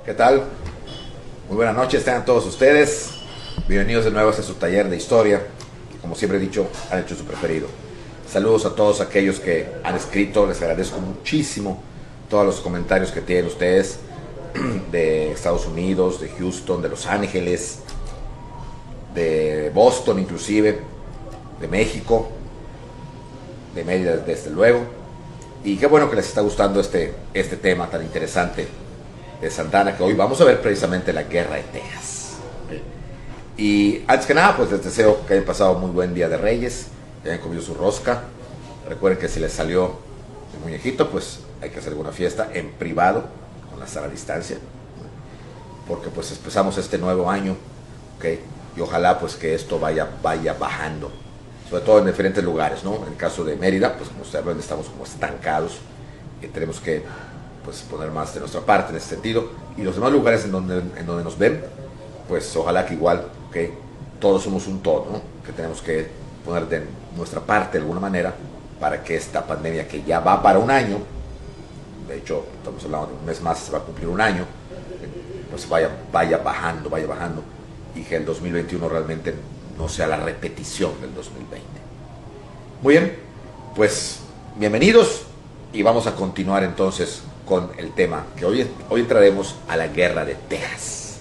¿Qué tal? Muy buenas noches, tengan todos ustedes. Bienvenidos de nuevo a este su taller de historia, que como siempre he dicho, han hecho su preferido. Saludos a todos aquellos que han escrito, les agradezco muchísimo todos los comentarios que tienen ustedes de Estados Unidos, de Houston, de Los Ángeles, de Boston inclusive, de México, de Mérida desde luego. Y qué bueno que les está gustando este tema tan interesante de Santana, que hoy vamos a ver precisamente la guerra de Texas. Y antes que nada, pues les deseo que hayan pasado muy buen día de Reyes, que hayan comido su rosca. Recuerden que si les salió el muñequito, pues hay que hacer alguna fiesta en privado, con la sana distancia, porque pues empezamos este nuevo año, ¿okay? Y ojalá pues que esto vaya bajando, sobre todo en diferentes lugares, ¿no? En el caso de Mérida, pues como ustedes ven, estamos como estancados y tenemos que pues poner más de nuestra parte en ese sentido, y los demás lugares en donde nos ven, pues ojalá que igual, ¿okay? Todos somos un todo, ¿no? Que tenemos que poner de nuestra parte de alguna manera para que esta pandemia, que ya va para un año, de hecho estamos hablando de un mes más, se va a cumplir un año, pues vaya bajando, y que el 2021 realmente no sea la repetición del 2020. Muy bien, pues bienvenidos, y vamos a continuar entonces con el tema que hoy entraremos a la guerra de Texas,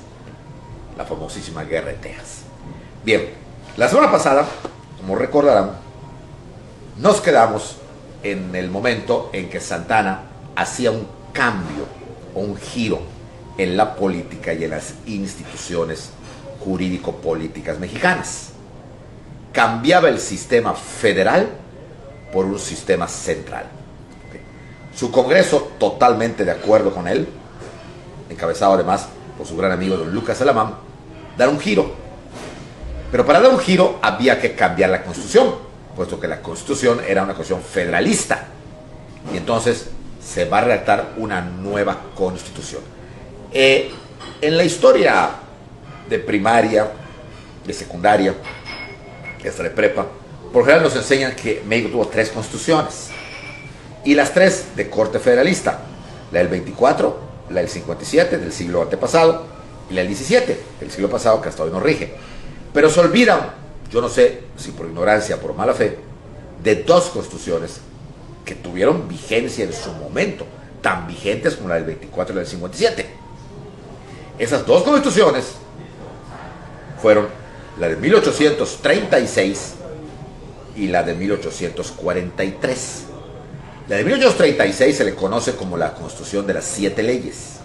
la famosísima guerra de Texas. Bien, la semana pasada, como recordarán, nos quedamos en el momento en que Santana hacía un cambio o un giro en la política y en las instituciones jurídico-políticas mexicanas. Cambiaba el sistema federal por un sistema central. Su Congreso, totalmente de acuerdo con él, encabezado además por su gran amigo don Lucas Alamán, dar un giro. Pero para dar un giro había que cambiar la Constitución, puesto que la Constitución era una Constitución federalista. Y entonces se va a redactar una nueva Constitución. En la historia de primaria, de secundaria, hasta de prepa, por general nos enseñan que México tuvo 3 constituciones. Y las 3 de corte federalista: la del 24, la del 57 del siglo antepasado y la del 17 del siglo pasado, que hasta hoy nos rige. Pero se olvidan, yo no sé si por ignorancia o por mala fe, de 2 constituciones que tuvieron vigencia en su momento, tan vigentes como la del 24 y la del 57. Esas 2 constituciones fueron la de 1836 y la de 1843. La de 1836 se le conoce como la Constitución de las 7 leyes,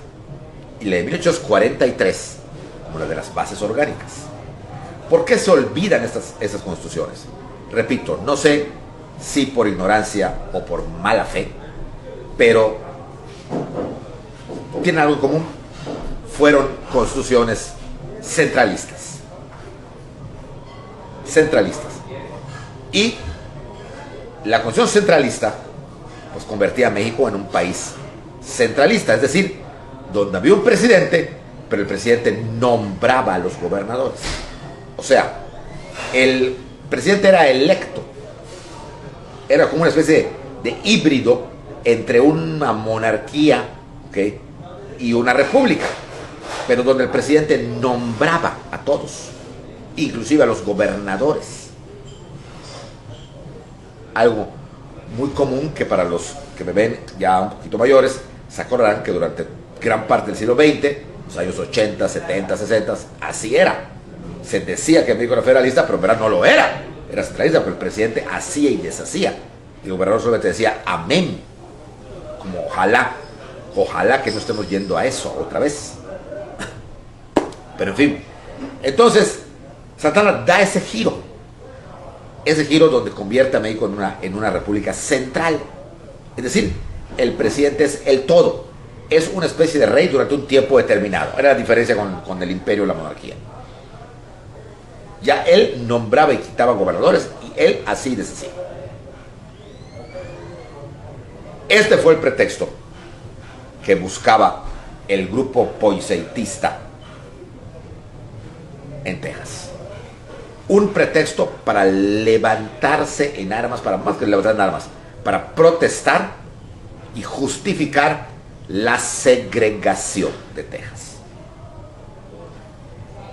y la de 1843 como la de las bases orgánicas. ¿Por qué se olvidan esas constituciones? Repito, no sé si por ignorancia o por mala fe, pero tienen algo en común: fueron constituciones centralistas. Y la Constitución centralista pues convertía a México en un país centralista, es decir, donde había un presidente, pero el presidente nombraba a los gobernadores. O sea, el presidente era electo, era como una especie de híbrido entre una monarquía, ¿okay?, y una república, pero donde el presidente nombraba a todos, inclusive a los gobernadores. Algo muy común que para los que me ven ya un poquito mayores se acordarán que durante gran parte del siglo XX, los años 80, 70, 60, así era. Se decía que México era federalista, pero en verdad no lo era. Era centralista, pero el presidente hacía y deshacía. Y el gobernador solamente decía amén, como ojalá que no estemos yendo a eso otra vez. Pero en fin, entonces Santana da ese giro donde convierte a México en una república central. Es decir, el presidente es el todo, es una especie de rey durante un tiempo determinado. Era la diferencia con el imperio y la monarquía. Ya él nombraba y quitaba gobernadores, y él así deshacía. Este fue el pretexto que buscaba el grupo poiseitista en Texas. Un pretexto para levantarse en armas, para más que levantar en armas, para protestar y justificar la segregación de Texas.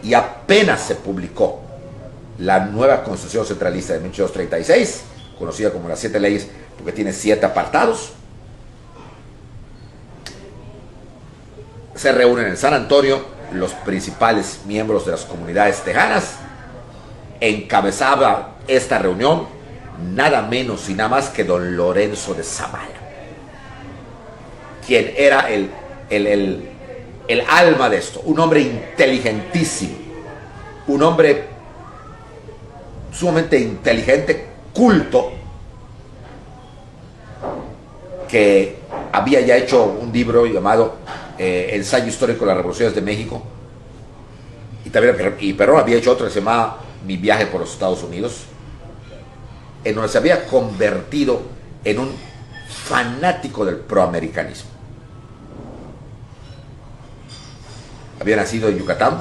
Y apenas se publicó la nueva Constitución Centralista de 1836, conocida como las 7 leyes, porque tiene 7 apartados, se reúnen en San Antonio los principales miembros de las comunidades tejanas. Encabezaba esta reunión nada menos y nada más que don Lorenzo de Zavala, quien era el alma de esto, un hombre inteligentísimo, un hombre sumamente inteligente, culto, que había ya hecho un libro llamado Ensayo Histórico de las Revoluciones de México, y también Perón había hecho otro que se llamaba Mi Viaje por los Estados Unidos, en donde se había convertido en un fanático del proamericanismo. Había nacido en Yucatán,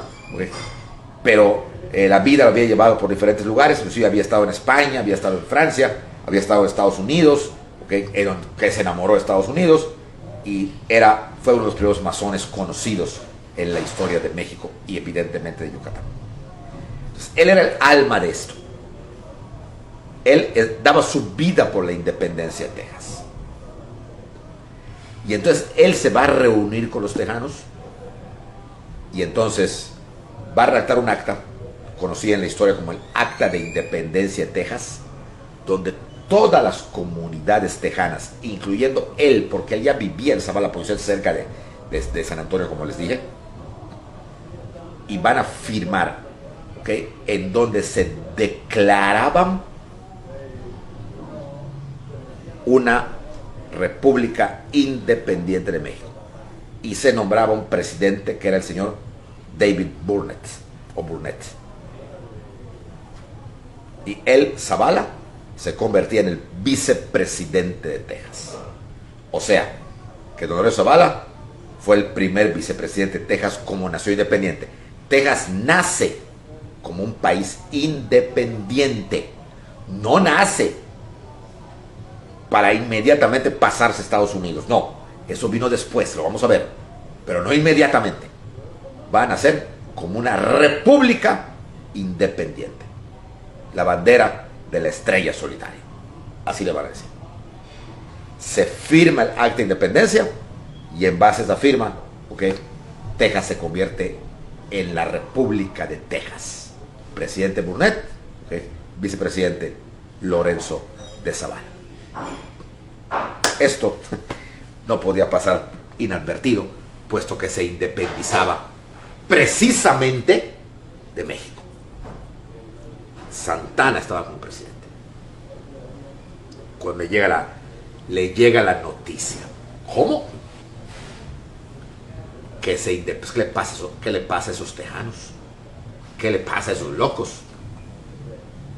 pero la vida lo había llevado por diferentes lugares, inclusive había estado en España, había estado en Francia, había estado en Estados Unidos, que se enamoró de Estados Unidos, y fue uno de los primeros masones conocidos en la historia de México y evidentemente de Yucatán. Entonces, él era el alma de esto. Él daba su vida por la independencia de Texas. Y entonces él se va a reunir con los tejanos y entonces va a redactar un acta conocida en la historia como el Acta de Independencia de Texas, donde todas las comunidades tejanas, incluyendo él, porque él ya vivía en Zavala, por ser cerca de San Antonio, como les dije, y van a firmar, en donde se declaraban una república independiente de México, y se nombraba un presidente que era el señor David Burnett, y él, Zavala, se convertía en el vicepresidente de Texas. O sea, que don Lorenzo Zavala fue el primer vicepresidente de Texas como nación independiente. Texas nace como un país independiente, no nace para inmediatamente pasarse a Estados Unidos. No, eso vino después, lo vamos a ver, pero no inmediatamente. Va a nacer como una república independiente. La bandera de la estrella solitaria, así le van a decir. Se firma el acta de independencia y en base a esa firma, Texas se convierte en la República de Texas. Presidente Burnett, vicepresidente Lorenzo de Zavala. Esto no podía pasar inadvertido, puesto que se independizaba precisamente de México. Santana estaba como presidente. Cuando le llega la noticia. ¿Cómo? ¿Qué le pasa a esos tejanos? ¿Qué le pasa a esos locos?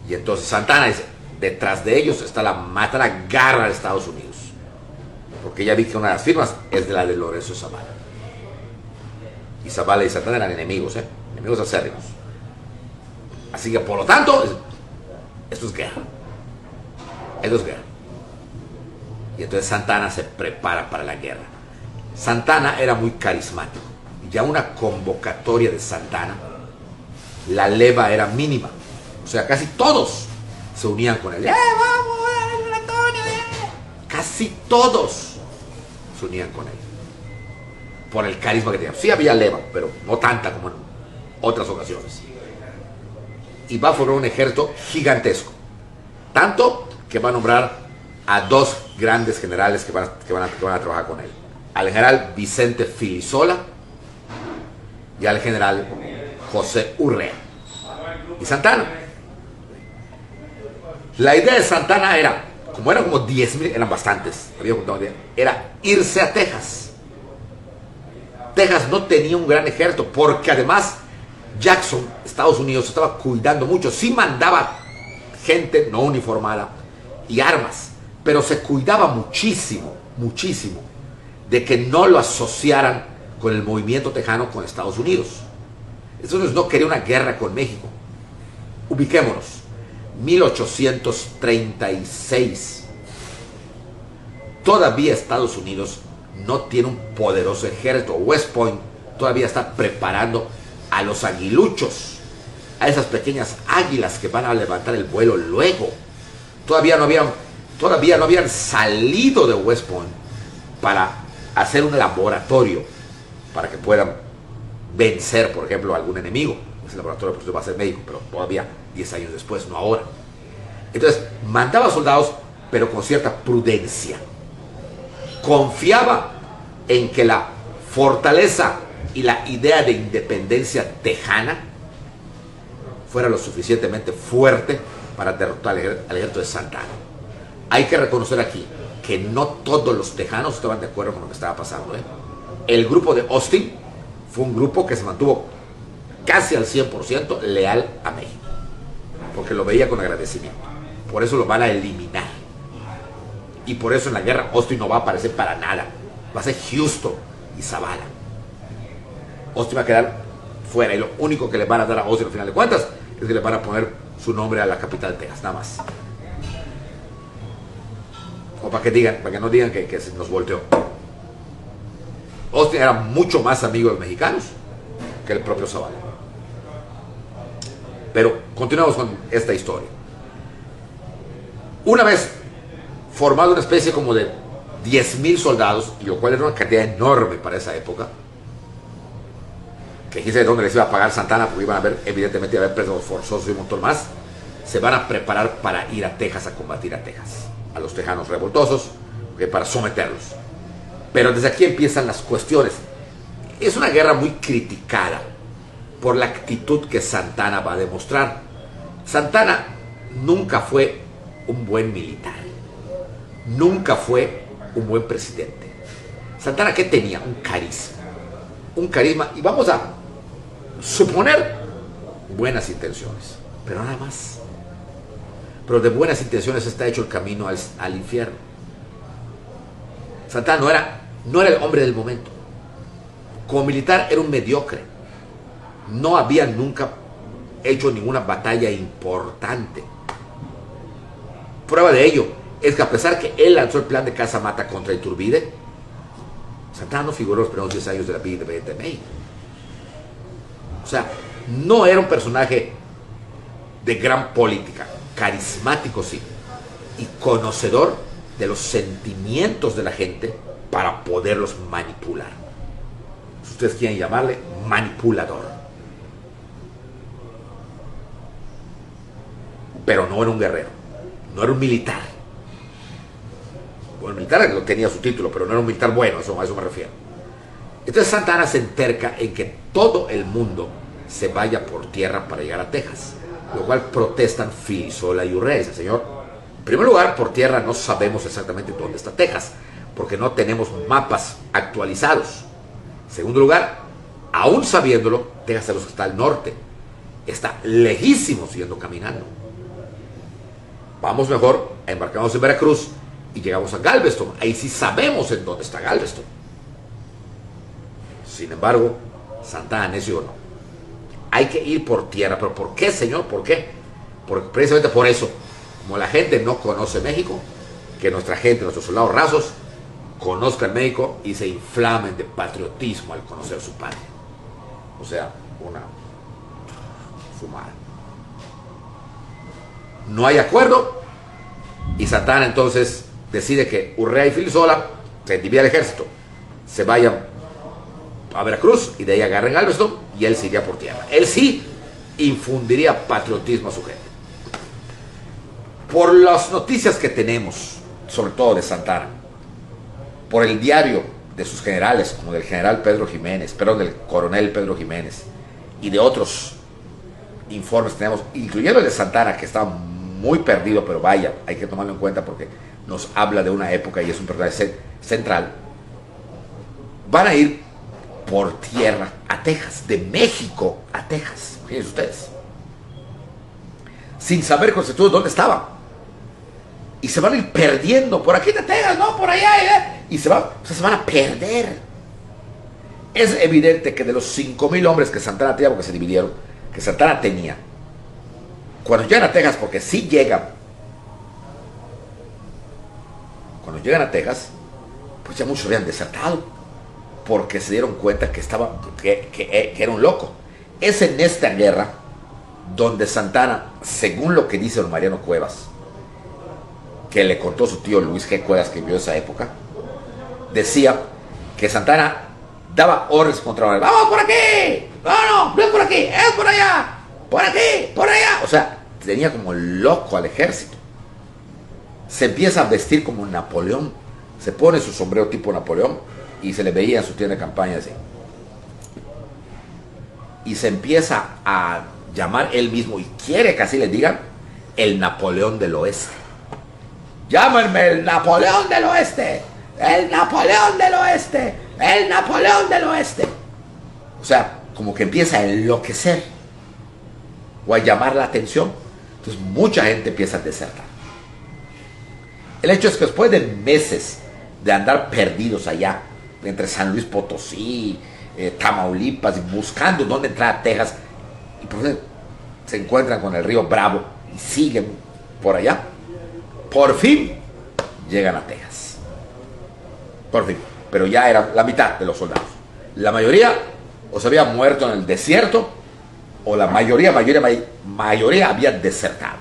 Y entonces Santana dice, detrás de ellos está la garra de Estados Unidos. Porque ya vi que una de las firmas es de la de Lorenzo Zavala. Y Zavala y Santana eran enemigos, enemigos acérrimos. Así que por lo tanto, esto es guerra. Esto es guerra. Y entonces Santana se prepara para la guerra. Santana era muy carismático. Ya una convocatoria de Santana, la leva era mínima. O sea, casi todos se unían con él. ¡Vamos, Antonio! Casi todos se unían con él. Por el carisma que tenía. Sí había leva, pero no tanta como en otras ocasiones. Y va a formar un ejército gigantesco. Tanto que va a nombrar a 2 grandes generales que van a trabajar con él. Al general Vicente Filisola y al general José Urrea. Y Santana. La idea de Santana era, como eran como 10,000, eran bastantes, era irse a Texas. Texas no tenía un gran ejército, porque además Jackson, Estados Unidos, estaba cuidando mucho. Sí mandaba gente no uniformada y armas, pero se cuidaba muchísimo, muchísimo de que no lo asociaran con el movimiento tejano con Estados Unidos. Entonces no quería una guerra con México. Ubiquémonos, 1836. Todavía Estados Unidos no tiene un poderoso ejército. West Point todavía está preparando a los aguiluchos, a esas pequeñas águilas que van a levantar el vuelo luego. Todavía no habían salido de West Point para hacer un laboratorio para que puedan vencer, por ejemplo, a algún enemigo. Ese laboratorio pues, va a ser México, pero todavía 10 años después, no ahora. Entonces, mandaba soldados, pero con cierta prudencia. Confiaba en que la fortaleza y la idea de independencia tejana fuera lo suficientemente fuerte para derrotar al ejército de Santa Anna. Hay que reconocer aquí que no todos los tejanos estaban de acuerdo con lo que estaba pasando. El grupo de Austin fue un grupo que se mantuvo casi al 100% leal a México, porque lo veía con agradecimiento. Por eso lo van a eliminar. Y por eso en la guerra Austin no va a aparecer para nada. Va a ser Houston y Zavala. Austin va a quedar fuera, y lo único que le van a dar a Austin al final de cuentas es que le van a poner su nombre a la capital de Texas, nada más. O para que no digan que se nos volteó. Austin era mucho más amigo de los mexicanos que el propio Zavala. Pero continuamos con esta historia. Una vez formado una especie como de 10,000 soldados, y lo cual era una cantidad enorme para esa época, que quise de dónde les iba a pagar Santa Anna, porque iban a haber, evidentemente, presos forzosos y un montón más, se van a preparar para ir a Texas a combatir a Texas, a los tejanos revoltosos, para someterlos. Pero desde aquí empiezan las cuestiones. Es una guerra muy criticada por la actitud que Santa Anna va a demostrar. Santa Anna nunca fue un buen militar, nunca fue un buen presidente. Santa Anna, ¿qué tenía? Un carisma, y vamos a suponer buenas intenciones, pero nada más. Pero de buenas intenciones está hecho el camino al infierno. Santa Anna no era el hombre del momento. Como militar era un mediocre. No había nunca hecho ninguna batalla importante. Prueba de ello es que a pesar que él lanzó el plan de Casamata contra Iturbide, Santa Anna no figuró los primeros 10 años de la vida independiente de México. O sea, no era un personaje de gran política, carismático sí, y conocedor de los sentimientos de la gente para poderlos manipular. Si ustedes quieren llamarle manipulador. Pero no era un guerrero, no era un militar. Bueno, el militar tenía su título, pero no era un militar bueno, a eso me refiero. Entonces Santa Anna se enterca en que todo el mundo se vaya por tierra para llegar a Texas, lo cual protestan Filisola y Urrea. Dice, señor, en primer lugar, por tierra no sabemos exactamente dónde está Texas, porque no tenemos mapas actualizados. En segundo lugar, aún sabiéndolo, Texas sabemos que está al norte, está lejísimos yendo caminando. Vamos mejor a embarcarnos en Veracruz y llegamos a Galveston. Ahí sí sabemos en dónde está Galveston. Sin embargo, Santa Anna necio no. Hay que ir por tierra. ¿Pero por qué, señor? ¿Por qué? Porque precisamente por eso, como la gente no conoce México, que nuestra gente, nuestros soldados rasos, conozcan México y se inflamen de patriotismo al conocer su patria. O sea, una fumada. No hay acuerdo y Santa Anna entonces decide que Urrea y Filisola se divide el ejército, se vayan a Veracruz y de ahí agarren Galveston y él se iría por tierra. Él sí infundiría patriotismo a su gente. Por las noticias que tenemos, sobre todo de Santa Anna, por el diario de sus generales, como del general Pedro Jiménez, perdón, del coronel Pedro Jiménez, y de otros informes que tenemos, incluyendo el de Santa Anna, que estaba muy perdido, pero vaya, hay que tomarlo en cuenta porque nos habla de una época y es un personaje central. Van a ir por tierra a Texas, de México a Texas, fíjense ustedes, sin saber con exactitud dónde estaba, y se van a ir perdiendo, por aquí de Texas, no, por allá, y se van a perder. Es evidente que de los 5,000 hombres que Santa Anna tenía, porque se dividieron, que Santa Anna tenía, cuando llegan a Texas, porque sí llegan, cuando llegan a Texas, pues ya muchos habían desertado, porque se dieron cuenta que era un loco. Es en esta guerra donde Santa Anna, según lo que dice don Mariano Cuevas, que le contó su tío Luis G. Cuevas, que vivió esa época, decía que Santa Anna daba órdenes contra Manuel. ¡Vamos por aquí! No es por aquí, es por allá, por aquí, por allá. O sea, tenía como loco al ejército. Se empieza a vestir como Napoleón, se pone su sombrero tipo Napoleón y se le veía en su tienda de campaña así. Y se empieza a llamar él mismo, y quiere que así le digan, el Napoleón del Oeste. Llámenme el Napoleón del Oeste, el Napoleón del Oeste, el Napoleón del Oeste. O sea, como que empieza a enloquecer o a llamar la atención. Entonces mucha gente empieza a desertar. El hecho es que después de meses de andar perdidos allá, entre San Luis Potosí, Tamaulipas, buscando dónde entrar a Texas, y por ejemplo, se encuentran con el río Bravo y siguen por allá, por fin llegan a Texas. Por fin. Pero ya era la mitad de los soldados. La mayoría o se había muerto en el desierto, o la mayoría había desertado.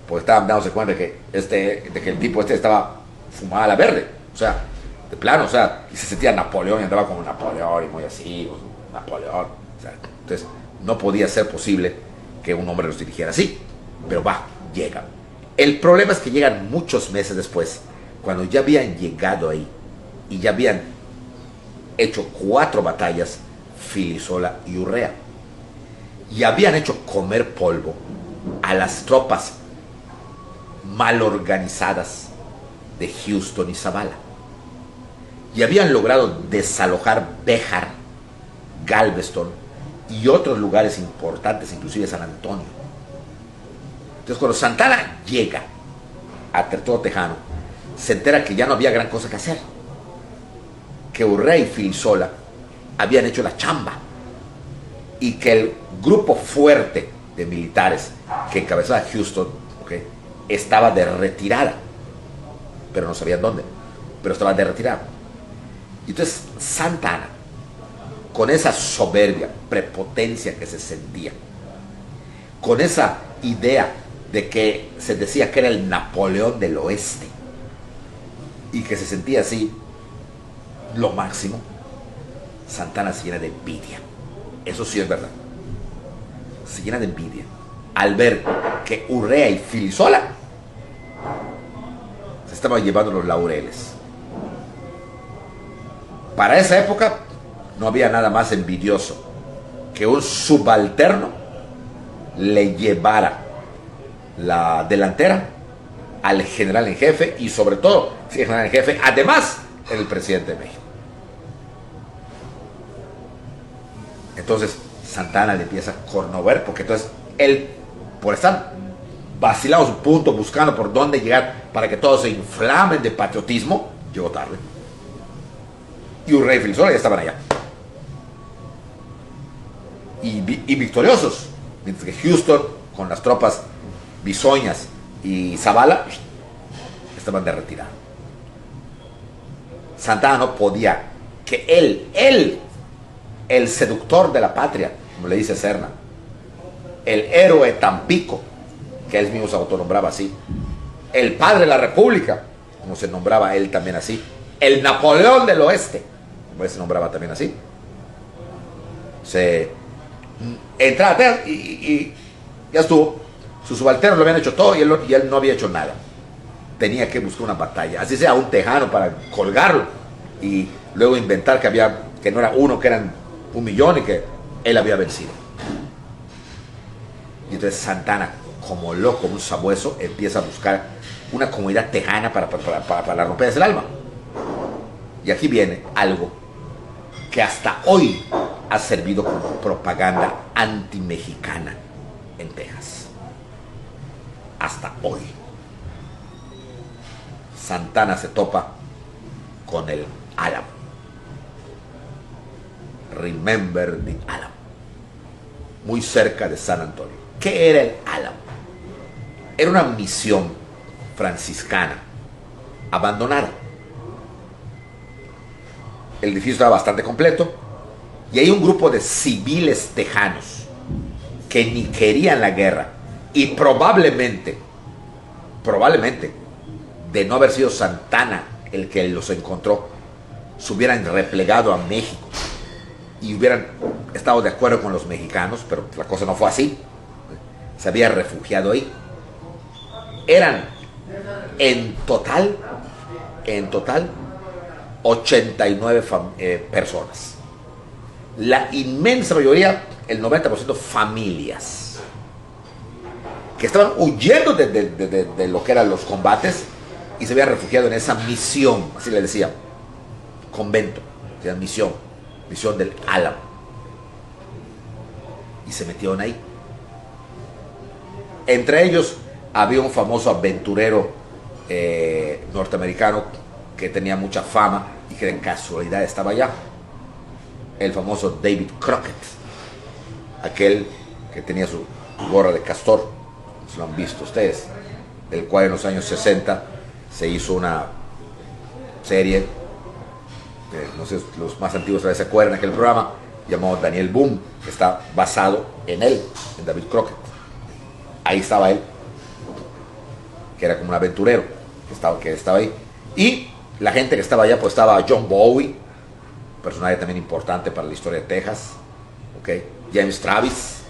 Porque estaban dándose cuenta de que el tipo estaba fumada a la verde. O sea, de plano, o sea, y se sentía Napoleón y andaba como Napoleón y muy así, pues, Napoleón. O sea, entonces, no podía ser posible que un hombre los dirigiera así. Pero llegan. El problema es que llegan muchos meses después, cuando ya habían llegado ahí y ya habían hecho 4 batallas, Filisola y Urrea. Y habían hecho comer polvo a las tropas mal organizadas de Houston y Zavala. Y habían logrado desalojar Béjar, Galveston y otros lugares importantes, inclusive San Antonio. Entonces, cuando Santa Anna llega a Territorio Tejano, se entera que ya no había gran cosa que hacer, que Urrea y Filisola habían hecho la chamba y que el grupo fuerte de militares que encabezaba Houston, estaba de retirada, pero no sabían dónde, pero estaba de retirada. Y entonces Santa Anna, con esa soberbia, prepotencia que se sentía, con esa idea de que se decía que era el Napoleón del Oeste y que se sentía así lo máximo, Santa Anna se llena de envidia. Eso sí es verdad. Se llena de envidia al ver que Urrea y Filisola se estaban llevando los laureles. Para esa época no había nada más envidioso que un subalterno le llevara la delantera al general en jefe, y sobre todo, si el general en jefe, además, el presidente de México. Entonces Santa Anna le empieza a cornover, porque entonces él, por estar vacilado su punto, buscando por dónde llegar para que todos se inflamen de patriotismo, llegó tarde. Y Urrea y Filisola ya estaban allá. Y victoriosos. Mientras que Houston, con las tropas bisoñas y Zavala, estaban de retirada. Santa Anna no podía que él, el seductor de la patria, como le dice Serna, el héroe Tampico, que él mismo se autonombraba así, el padre de la República, como se nombraba él también así, el Napoleón del Oeste, como él se nombraba también así, se entraba a Texas y ya estuvo. Sus subalternos lo habían hecho todo y él no había hecho nada. Tenía que buscar una batalla, así sea un tejano para colgarlo y luego inventar que no era uno, que eran 1,000,000 y que él había vencido. Y entonces Santa Anna, como loco, un sabueso, empieza a buscar una comunidad tejana para romperse el alma. Y aquí viene algo que hasta hoy ha servido como propaganda antimexicana en Texas. Hasta hoy. Santa Anna se topa con el Álamo. Remember the Álamo. Muy cerca de San Antonio. ¿Qué era el Álamo? Era una misión franciscana abandonada. el edificio estaba bastante completo, y hay un grupo de civiles tejanos que ni querían la guerra, y probablemente, de no haber sido Santana el que los encontró, se hubieran replegado a México y hubieran estado de acuerdo con los mexicanos, pero la cosa no fue así. Se había refugiado ahí. Eran en total 89 personas. La inmensa mayoría, el 90%, familias que estaban huyendo de lo que eran los combates y se habían refugiado en esa misión, así le decía, convento, o sea, misión del Álamo, y se metieron ahí. Entre ellos había un famoso aventurero norteamericano que tenía mucha fama y que de casualidad estaba allá, el famoso David Crockett, aquel que tenía su gorra de castor, si lo han visto ustedes, del cual en los años 60 se hizo una serie, no sé, los más antiguos todavía se acuerdan de aquel programa, llamado Daniel Boone, que está basado en él, en David Crockett. Ahí estaba él, que era como un aventurero, que estaba ahí. Y la gente que estaba allá, pues estaba John Bowie, personaje también importante para la historia de Texas, ¿okay? James Travis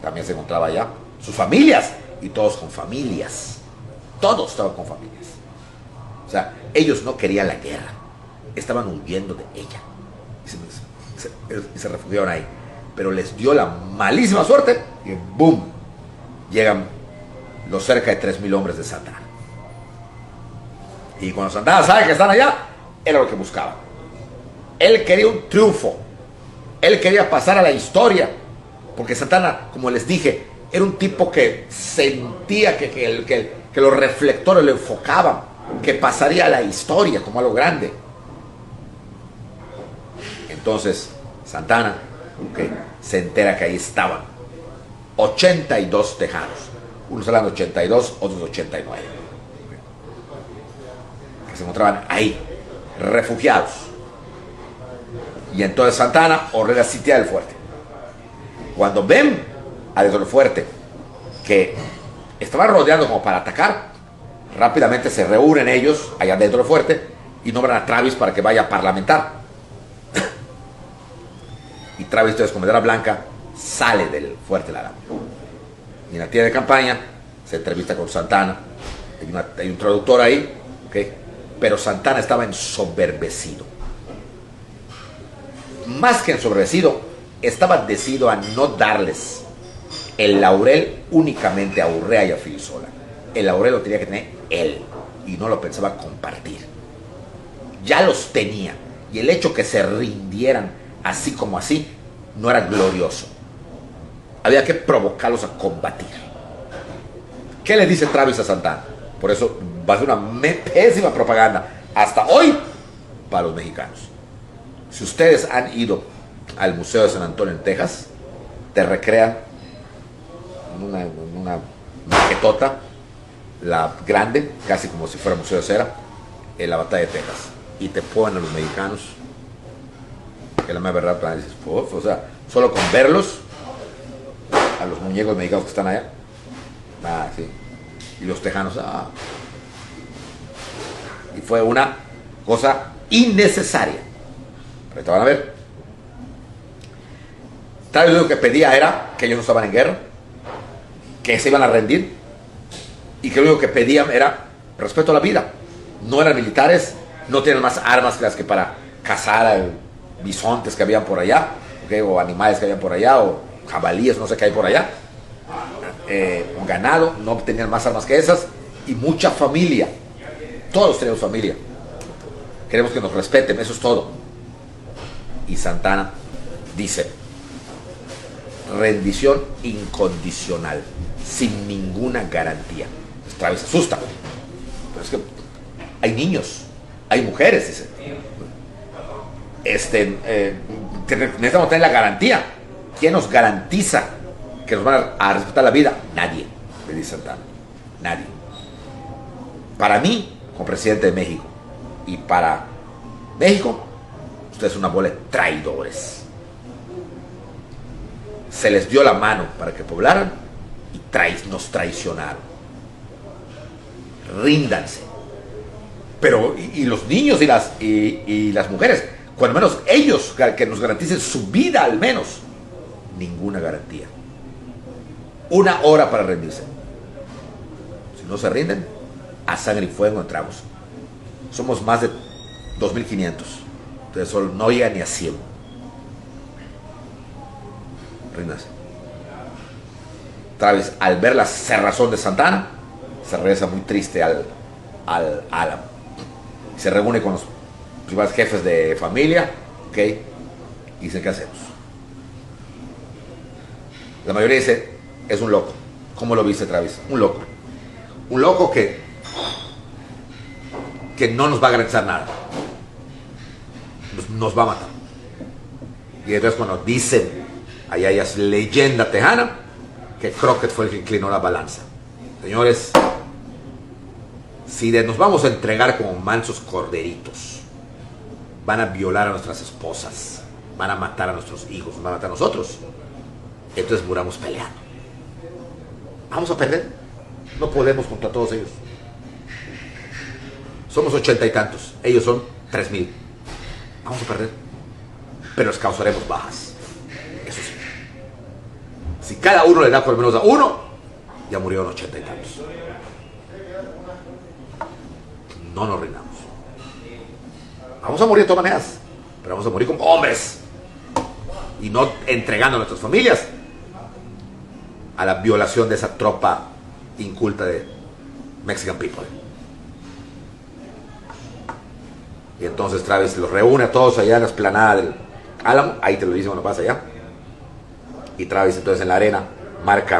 también se encontraba allá, sus familias, y todos con familias, todos estaban con familias. O sea, ellos no querían la guerra, estaban huyendo de ella y se refugiaron ahí, pero les dio la malísima suerte y ¡boom! Llegan los cerca de 3,000 hombres de Santana. Y cuando Santana sabe que están allá, era lo que buscaba. Él quería un triunfo, él quería pasar a la historia, porque Santana, como les dije, era un tipo que sentía que los reflectores lo enfocaban, que pasaría a la historia como algo grande. Entonces Santana, se entera que ahí estaban 82 tejanos, unos eran 82, otros 89, que se encontraban ahí, refugiados. Y entonces Santana ordena sitiar el fuerte. Cuando ven adentro del fuerte que estaban rodeando como para atacar, rápidamente se reúnen ellos allá dentro del fuerte y nombran a Travis para que vaya a parlamentar. Y Travis, entonces, con bandera blanca, sale del fuerte del Álamo. Y en la tienda de campaña se entrevista con Santana. Hay un traductor ahí, pero Santana estaba ensoberbecido. Más que ensoberbecido, estaba decidido a no darles el laurel únicamente a Urrea y a Filisola. El laurel lo tenía que tener él y no lo pensaba compartir. Ya los tenía, y el hecho que se rindieran así como así no era glorioso. Había que provocarlos a combatir. ¿Qué le dice Travis a Santana? Por eso va a ser una pésima propaganda hasta hoy para los mexicanos. Si ustedes han ido al Museo de San Antonio en Texas, te recrean en una maquetota, la grande, casi como si fuera museo de cera, en la batalla de Texas, y te ponen a los mexicanos, que la más verdad, dices, o sea, solo con verlos, a los muñecos mexicanos que están allá, sí, y los tejanos, y fue una cosa innecesaria. Pero te van a ver. Tal vez lo que pedía era que ellos no estaban en guerra, que se iban a rendir, y que lo único que pedían era respeto a la vida. No eran militares, no tienen más armas que las que para cazar bisontes que habían por allá, o animales que habían por allá, o jabalíes, no sé qué hay por allá, un ganado, no tenían más armas que esas, y mucha familia. Todos tenemos familia, queremos que nos respeten, eso es todo. Y Santana dice: rendición incondicional, sin ninguna garantía. Entonces Travis se asusta, pero es que hay niños, hay mujeres, dice. Necesitamos tener la garantía. ¿Quién nos garantiza que nos van a respetar la vida? Nadie, le dice Santana. Nadie. Para mí, como presidente de México, y para México, Ustedes son una bola de traidores. Se les dio la mano para que poblaran y nos traicionaron. Ríndanse. Pero, y los niños y las mujeres, cuando menos ellos, que nos garanticen su vida al menos. Ninguna garantía. 1 hora para rendirse. Si no se rinden, a sangre y fuego entramos. Somos más de 2.500. Entonces solo no llega ni a 100. Ríndanse. Travis, al ver la cerrazón de Santana, se regresa muy triste al Álamo. Se reúne con los principales jefes de familia, ¿ok? Y dice, ¿qué hacemos? La mayoría dice, es un loco. ¿Cómo lo viste, Travis? Un loco. Un loco que no nos va a garantizar nada. Nos va a matar. Y entonces cuando dicen, allá es leyenda tejana, que Crockett fue el que inclinó la balanza. Señores, si nos vamos a entregar como mansos corderitos, van a violar a nuestras esposas, van a matar a nuestros hijos, van a matar a nosotros, entonces muramos peleando. Vamos a perder. No podemos contra todos ellos. Somos 80 y tantos, ellos son 3.000. Vamos a perder, pero les causaremos bajas. Eso sí. Si cada uno le da por lo menos a uno, ya murieron 80 y tantos. No nos rindamos. Vamos a morir de todas maneras, pero vamos a morir como hombres y no entregando a nuestras familias a la violación de esa tropa inculta de Mexican people. Y entonces Travis los reúne a todos allá en la explanada del Álamo. Ahí te lo dice cuando pasa allá. Y Travis entonces en la arena marca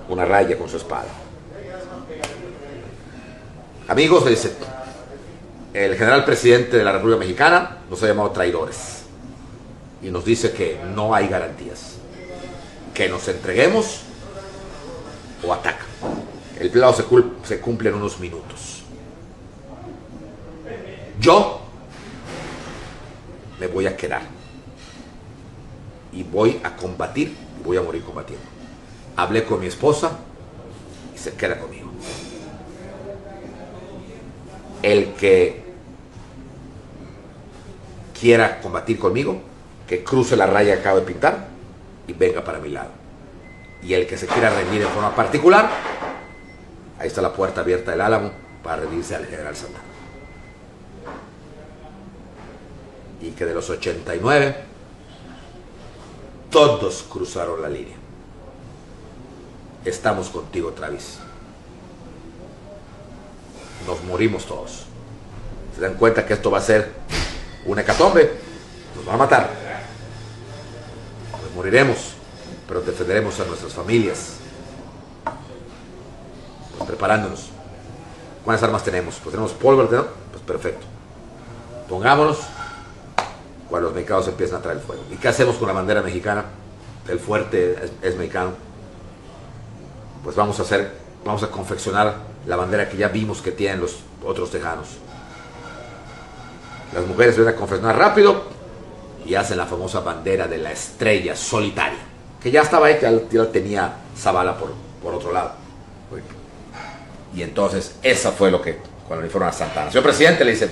una raya con su espada. Amigos, le dice, el general presidente de la República Mexicana nos ha llamado traidores y nos dice que no hay garantías, que nos entreguemos o ataca. El plazo se cumple en unos minutos. Yo me voy a quedar y voy a combatir y voy a morir combatiendo. Hablé con mi esposa y se queda conmigo. El que quiera combatir conmigo, que cruce la raya que acabo de pintar y venga para mi lado. Y el que se quiera rendir en forma particular, ahí está la puerta abierta del Álamo para rendirse al general Santana. Y que de los 89, todos cruzaron la línea. Estamos contigo, Travis. Nos morimos todos. ¿Se dan cuenta que esto va a ser una hecatombe? Nos van a matar. Nos moriremos, pero defenderemos a nuestras familias. Pues preparándonos. ¿Cuántas armas tenemos? Pues tenemos pólvora, ¿no? Pues perfecto. Pongámonos cuando los mexicanos empiezan a traer el fuego. ¿Y qué hacemos con la bandera mexicana? El fuerte es mexicano. Pues vamos a confeccionar la bandera que ya vimos que tienen los otros tejanos. Las mujeres van a confeccionar rápido y hacen la famosa bandera de la estrella solitaria, que ya estaba ahí, ya la tenía Zavala por otro lado. Y entonces, esa fue lo que, cuando le fueron a Santana. Señor presidente, le dicen,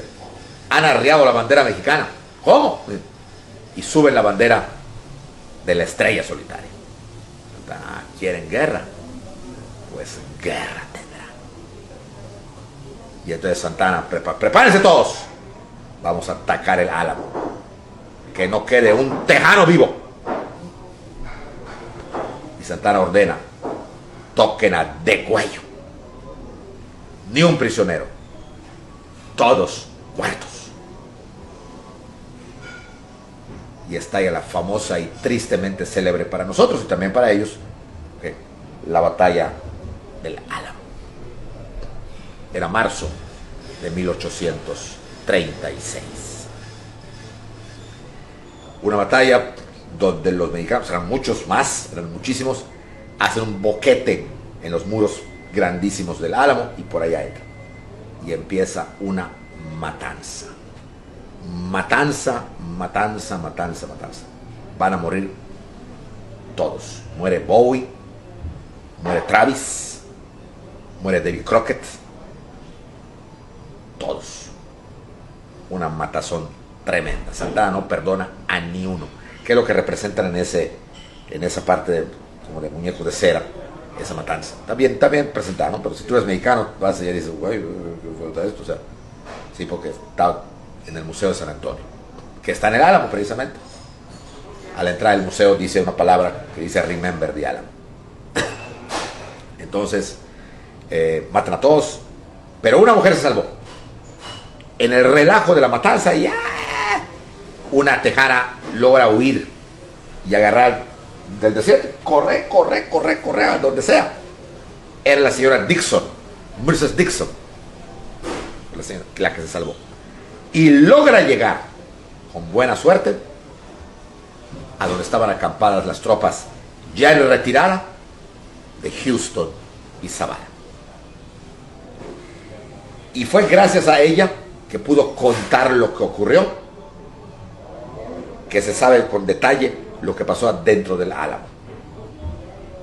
han arriado la bandera mexicana. ¿Cómo? Y suben la bandera de la estrella solitaria. ¿Quieren guerra? Pues guerra tendrán. Y entonces Santana, prepárense todos. Vamos a atacar el Álamo. Que no quede un tejano vivo. Y Santana ordena, toquen a de cuello. Ni un prisionero. Todos muertos. Y estalla la famosa y tristemente célebre para nosotros y también para ellos, la batalla del Álamo. Era marzo de 1836. Una batalla donde los mexicanos, eran muchos más, eran muchísimos, hacen un boquete en los muros grandísimos del Álamo y por allá entran. Y empieza una matanza. matanza, matanza, matanza, matanza. Van a morir todos. Muere Bowie, muere Travis, muere David Crockett, todos. Una matazón tremenda. Santana no perdona a ni uno. ¿Qué es lo que representan en esa parte como de muñecos de cera? Esa matanza. Está bien presentado, ¿no? Pero si tú eres mexicano, vas allá y dices, güey, ¿qué fue esto? O sea, sí, porque está en el Museo de San Antonio, que está en el Álamo, precisamente. A la entrada del museo dice una palabra que dice Remember the Álamo. Entonces, matan a todos, pero una mujer se salvó. En el relajo de la matanza, ¡ya! Una tejana logra huir y agarrar del desierto. Corre a donde sea. Era la señora Dixon, Mrs. Dixon, la que se salvó. Y logra llegar, con buena suerte, a donde estaban acampadas las tropas ya en retirada de Houston y Zavala. Y fue gracias a ella que pudo contar lo que ocurrió, que se sabe con detalle lo que pasó adentro del Álamo.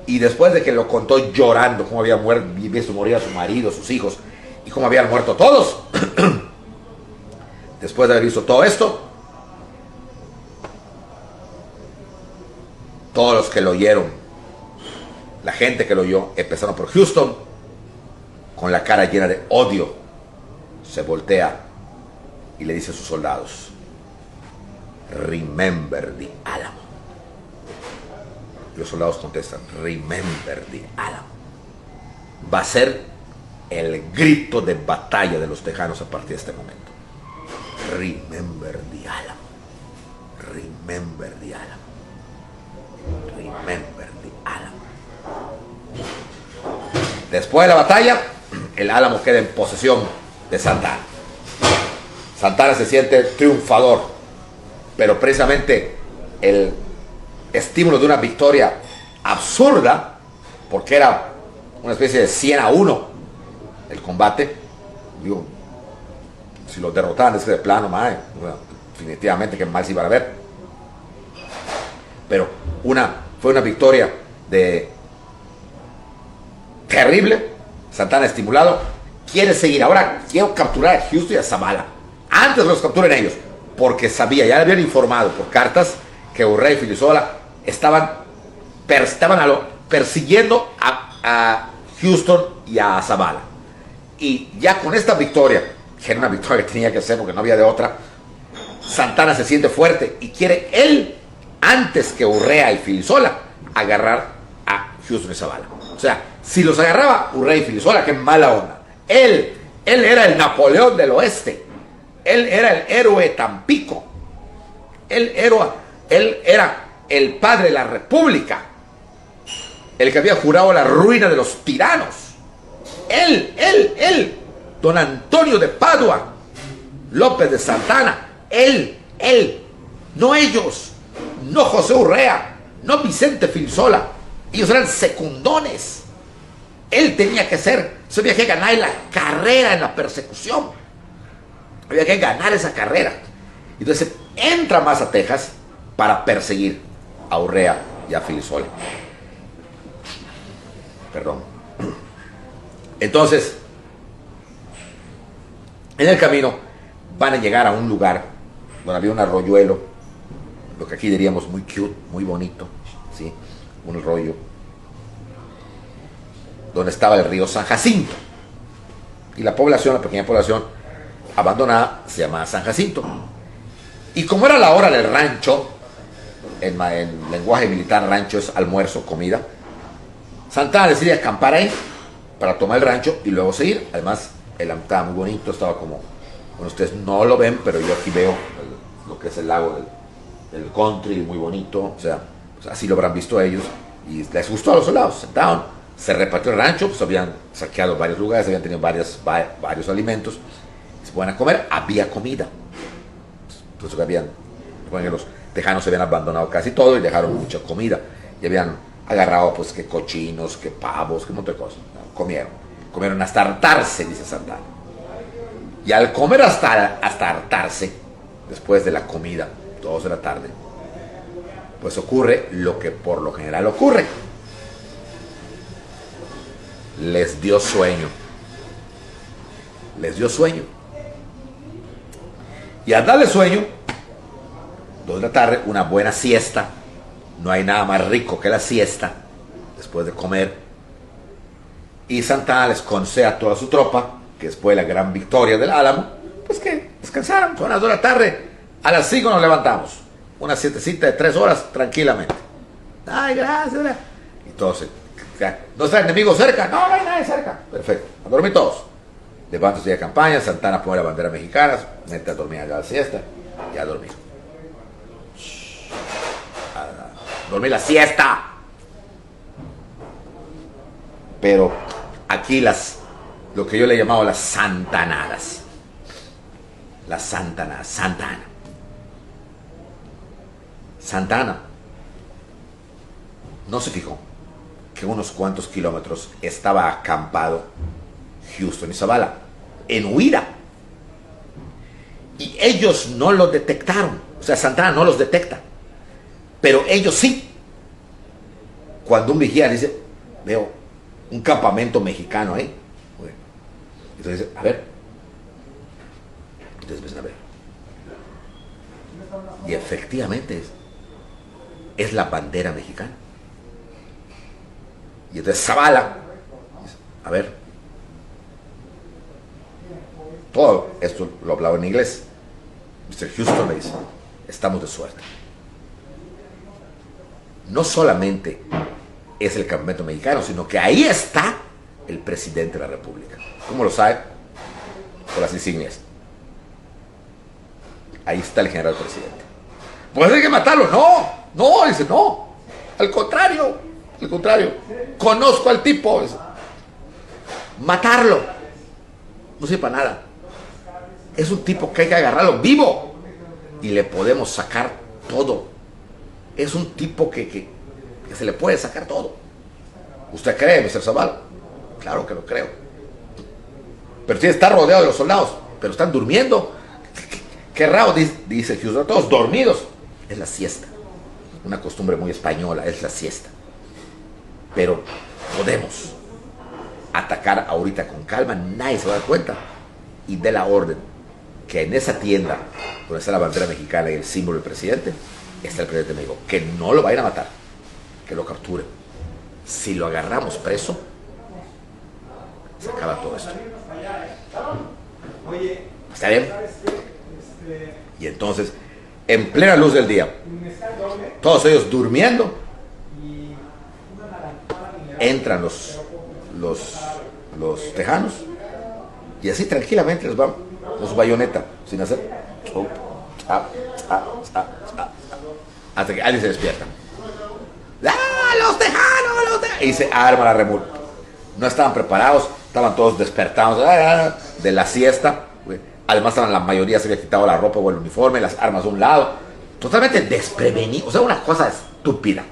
Y después de que lo contó llorando, cómo había visto morir a su marido, sus hijos, y cómo habían muerto todos, después de haber visto todo esto, todos los que lo oyeron, la gente que lo oyó, empezaron por Houston, con la cara llena de odio, se voltea y le dice a sus soldados, Remember the Álamo. Y los soldados contestan, Remember the Álamo. Va a ser el grito de batalla de los tejanos a partir de este momento. Remember the Álamo. Remember the Álamo. Remember the Álamo. Después de la batalla, el Álamo queda en posesión de Santana. Santana se siente triunfador, pero precisamente el estímulo de una victoria absurda, porque era una especie de 100-1 el combate. Digo, si los derrotaban es que de plano, bueno, definitivamente que mal se iban a ver. Pero fue una victoria terrible. Santana estimulado, quiere seguir. Ahora quiero capturar a Houston y a Zavala. Antes los capturen ellos, porque sabía, ya le habían informado por cartas que Urrea y Filisola estaban persiguiendo a Houston y a Zavala. Y ya con esta victoria, que era una victoria que tenía que hacer porque no había de otra, Santana se siente fuerte y quiere él, antes que Urrea y Filisola, agarrar a Houston y Zavala. O sea, si los agarraba Urrea y Filisola, qué mala onda. Él era el Napoleón del Oeste. Él era el héroe Tampico. Él era el padre de la República. El que había jurado la ruina de los tiranos. Él, don Antonio de Padua, López de Santana. Él, no ellos, no José Urrea, no Vicente Filisola. Ellos eran secundones. Él tenía que había que ganar la carrera en la persecución. Había que ganar esa carrera. Entonces entra más a Texas para perseguir a Urrea y a Filisola. Perdón. Entonces, en el camino van a llegar a un lugar donde había un arroyuelo, lo que aquí diríamos muy cute, muy bonito, ¿sí? Un arroyo donde estaba el río San Jacinto. Y la pequeña población abandonada, se llamaba San Jacinto. Y como era la hora del rancho, en lenguaje militar, rancho es almuerzo, comida, Santana decide acampar ahí para tomar el rancho y luego seguir. Además, el estaba muy bonito, estaba como, bueno, ustedes no lo ven, pero yo aquí veo lo que es el lago del country, muy bonito. O sea, pues así lo habrán visto ellos y les gustó a los soldados. Sentaron, se repartió el rancho, pues habían saqueado varios lugares, habían tenido varios alimentos, se pueden comer, había comida. Entonces los tejanos se habían abandonado casi todo y dejaron mucha comida y habían agarrado pues que cochinos, que pavos, que un montón de cosas. Comieron hasta hartarse, dice Santana. Y al comer hasta hartarse, después de la comida, 2 de la tarde, pues ocurre lo que por lo general ocurre. Les dio sueño. Les dio sueño. Y al darle sueño, 2 de la tarde, una buena siesta. No hay nada más rico que la siesta después de comer. Y Santana les concede a toda su tropa, que después de la gran victoria del Álamo, pues que descansaron. Son las 2 de la tarde. A las 5 nos levantamos. Una siestecita de 3 horas tranquilamente. Ay, gracias. Y todos se... ¿No está el enemigo cerca? No, no hay nadie cerca. Perfecto. A dormir todos. Levantan de campaña, Santana pone la bandera mexicana, mete a dormir allá a la siesta y a dormir. A dormir la siesta. Pero aquí lo que yo le he llamado las santanadas. Las santanadas, Santana no se fijó que unos cuantos kilómetros estaba acampado Houston y Zavala en huida, y ellos no lo detectaron. O sea, Santana no los detecta, pero ellos sí. Cuando un vigía dice, veo un campamento mexicano ahí, entonces dice, a ver, entonces empiezan a ver, y efectivamente es la bandera mexicana. Y entonces Zavala dice, a ver, todo esto lo hablaba en inglés. Mr. Houston le dice, estamos de suerte. No solamente es el campamento mexicano, sino que ahí está el presidente de la República. ¿Cómo lo sabe? Por las insignias. Ahí está el general presidente. Pues hay que matarlo. No, dice, no. Al contrario. Conozco al tipo. Dice, matarlo no sirve para nada. Es un tipo que hay que agarrarlo vivo y le podemos sacar todo. Es un tipo que se le puede sacar todo. ¿Usted cree, Mr. Zavala? Claro que lo creo. Pero sí está rodeado de los soldados, pero están durmiendo. Qué raro, dice Houston, todos dormidos. Es la siesta. Una costumbre muy española, es la siesta. Pero podemos atacar ahorita con calma, nadie se va a dar cuenta, y dé la orden que en esa tienda donde está la bandera mexicana y el símbolo del presidente, está el presidente México, que no lo vayan a matar, que lo capturen. Si lo agarramos preso, se acaba todo esto. ¿Está bien? Y entonces, en plena luz del día, todos ellos durmiendo, entran los tejanos y así tranquilamente les van con su bayoneta, sin hacer hasta que alguien se despierta. ¡Ah, los tejanos! Y se arma la remolca. No estaban preparados, estaban todos despertados de la siesta. Además estaban, la mayoría se había quitado la ropa o el uniforme, las armas de un lado, totalmente desprevenidos. O sea, una cosa estúpida.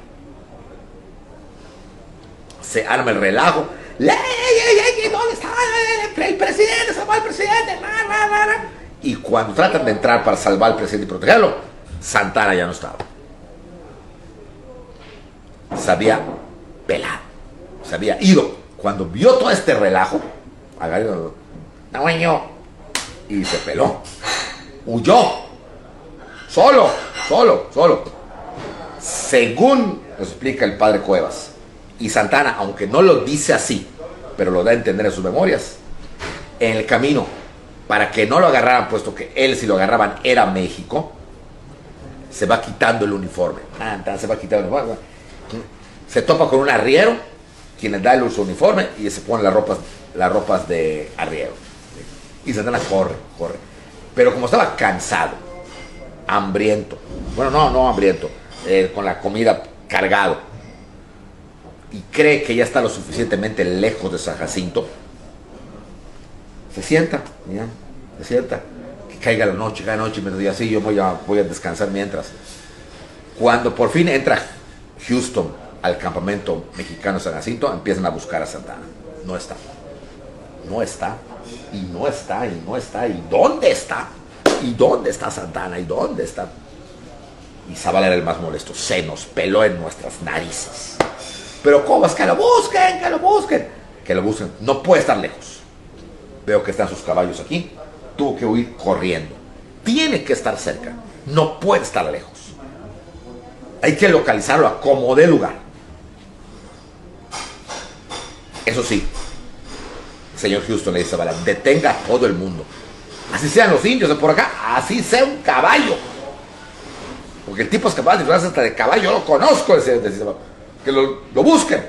Se arma el relajo. ¿Dónde está el presidente? ¡Salva al presidente! Y cuando tratan de entrar para salvar al presidente y protegerlo, Santana ya no estaba. Se había pelado. Se había ido. Cuando vio todo este relajo, agarró, y se peló. Huyó. Solo. Según nos explica el padre Cuevas, y Santana, aunque no lo dice así, pero lo da a entender en sus memorias, en el camino, para que no lo agarraran, puesto que él, si lo agarraban, era México, se va quitando el uniforme. Se va quitando el uniforme. Se topa con un arriero, quien le da el uso uniforme, y se pone las ropas de arriero. Y Santana corre. Pero como estaba cansado, hambriento, bueno, no hambriento, con la comida cargado, y cree que ya está lo suficientemente lejos de San Jacinto, se sienta, que caiga la noche, mientras diga, sí, yo voy a descansar mientras. Cuando por fin entra Houston al campamento mexicano de San Jacinto, empiezan a buscar a Santana. No está. ¿Y dónde está? ¿y dónde está Santana? ¿Y dónde está? Y Zavala era el más molesto. Se nos peló en nuestras narices. Pero ¿cómo es que lo busquen? Que lo busquen. Que lo busquen. No puede estar lejos. Veo que están sus caballos aquí. Tuvo que huir corriendo. Tiene que estar cerca. No puede estar lejos. Hay que localizarlo a como dé lugar. Eso sí, señor Houston, le dice a Zavala, detenga a todo el mundo. Así sean los indios de por acá, así sea un caballo. Porque el tipo es capaz de disfrazarse hasta de caballo, yo lo conozco, decía Zavala. Que lo busquen.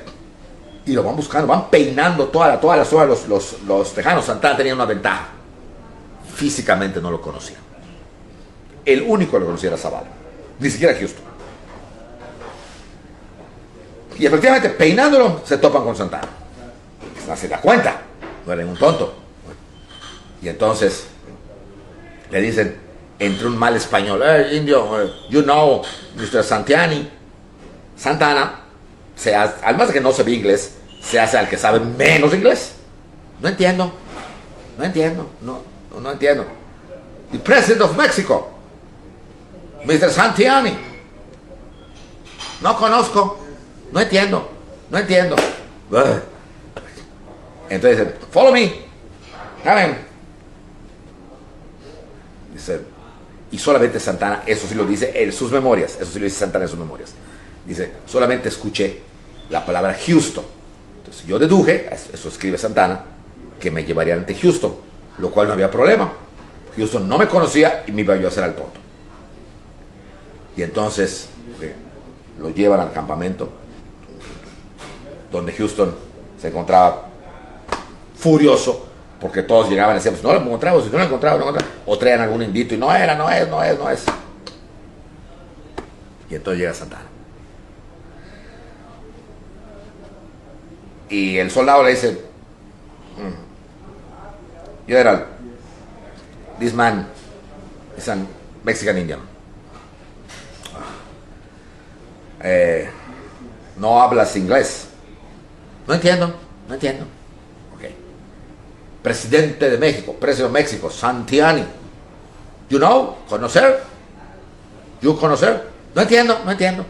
Y lo van buscando, van peinando toda la zona. Los tejanos. Santana tenía una ventaja. Físicamente no lo conocía. El único que lo conocía era Zavala. Ni siquiera Houston. Y efectivamente, peinándolo, se topan con Santana. No se da cuenta. No era un tonto. Y entonces le dicen, entre un mal español, indio, you know, Mr. Santiani. Santana, además de que no sabe inglés, se hace al que sabe menos inglés. No entiendo. No entiendo. No entiendo. The President of Mexico, Mr. Santiani. No conozco. No entiendo. Entonces dice, follow me. Come. Dice, y solamente Santana, eso sí lo dice en sus memorias, eso sí lo dice Santana en sus memorias. Dice, solamente escuché la palabra Houston. Entonces yo deduje, eso escribe Santana, que me llevarían ante Houston, lo cual no había problema. Houston no me conocía y me iba yo a hacer al tonto. Y entonces lo llevan al campamento, donde Houston se encontraba furioso, porque todos llegaban y decían, pues no lo encontramos, si no lo encontramos, o traían algún indito y no es. Y entonces llega Santana. Y el soldado le dice, General, this man is a Mexican Indian. No hablas inglés. No entiendo. Okay. Presidente de México, Presidente de México, Santiani. You know, conocer. You conocer. No entiendo.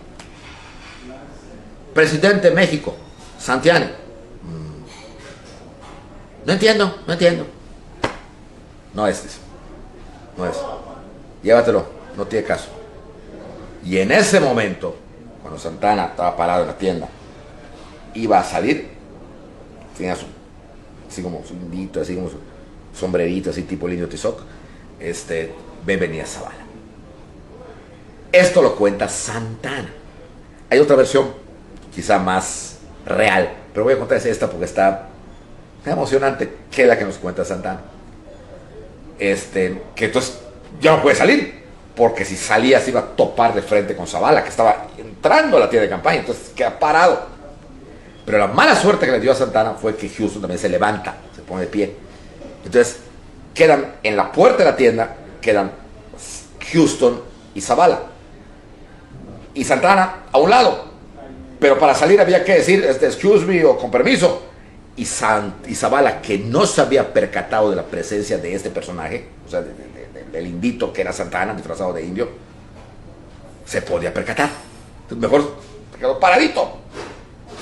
Presidente de México, Santiani. No entiendo. No es. Llévatelo, no tiene caso. Y en ese momento, cuando Santana estaba parado en la tienda, iba a salir, tenía así como su indito, así como su sombrerito, así tipo el indio Tizoc, venía Zavala. Esto lo cuenta Santana. Hay otra versión, quizá más real, pero voy a contar esta porque está emocionante, que es la que nos cuenta Santana. Que entonces ya no puede salir, porque si salía se iba a topar de frente con Zavala, que estaba entrando a la tienda de campaña, entonces queda parado. Pero la mala suerte que le dio a Santana fue que Houston también se levanta, se pone de pie. Entonces quedan en la puerta de la tienda, quedan Houston y Zavala. Y Santana a un lado. Pero para salir había que decir, excuse me, o con permiso. Y Zavala, que no se había percatado de la presencia de este personaje, o sea, del indito que era Santana, disfrazado de indio, se podía percatar. Entonces mejor se quedó paradito.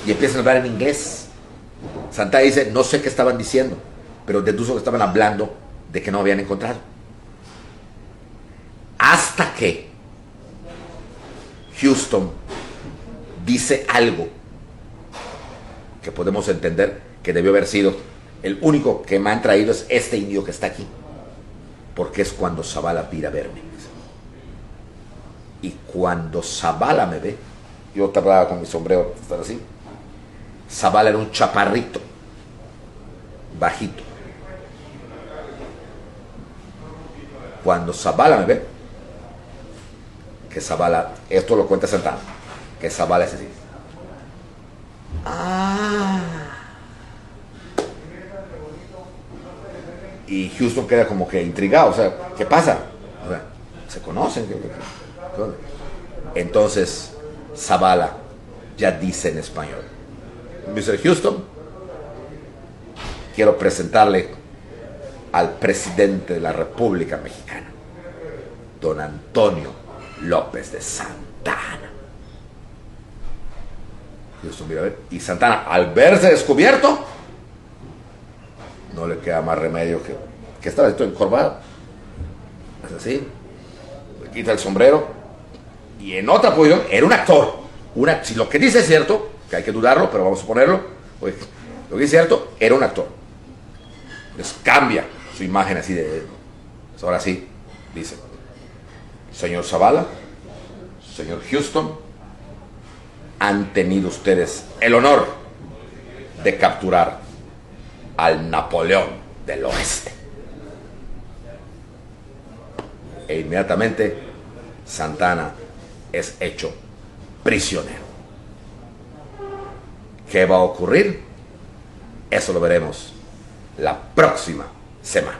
Y empiezan a hablar en inglés. Santana dice, no sé qué estaban diciendo, pero deduzo que estaban hablando de que no habían encontrado. Hasta que Houston dice algo que podemos entender que debió haber sido, el único que me han traído es este indio que está aquí, porque es cuando Zavala vira a verme. Y cuando Zavala me ve, yo tardaba con mi sombrero, estar así. Zavala era un chaparrito, bajito. Cuando Zavala me ve, que Zavala, esto lo cuenta Santana, que Zavala es así. Y Houston queda como que intrigado, o sea, ¿qué pasa? O sea, ¿se conocen? Entonces Zavala ya dice en español, Mr. Houston, quiero presentarle al presidente de la República Mexicana. don Antonio López de Santana. Houston, mira, a ver. Y Santana, al verse descubierto, no le queda más remedio que estaba esto encorvado. Es así. Le quita el sombrero. Y en otra posición, era un actor. Si lo que dice es cierto, que hay que dudarlo, pero vamos a ponerlo. Pues, lo que dice es cierto, era un actor. Entonces cambia su imagen así de... Pues ahora sí, dice: señor Zavala, señor Houston, han tenido ustedes el honor de capturar al Napoleón del Oeste. E inmediatamente Santana es hecho prisionero. ¿Qué va a ocurrir? Eso lo veremos la próxima semana.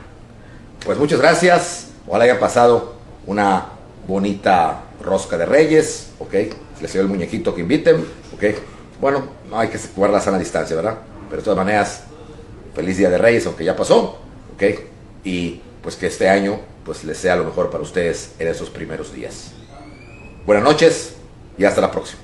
Pues muchas gracias. Ojalá hayan pasado una bonita rosca de Reyes, ¿ok? Les dio el muñequito que inviten, ¿ok? Bueno, no hay que guardar la sana distancia, ¿verdad? Pero de todas maneras, feliz Día de Reyes, aunque ya pasó, ¿ok? Y pues que este año pues les sea lo mejor para ustedes en esos primeros días. Buenas noches y hasta la próxima.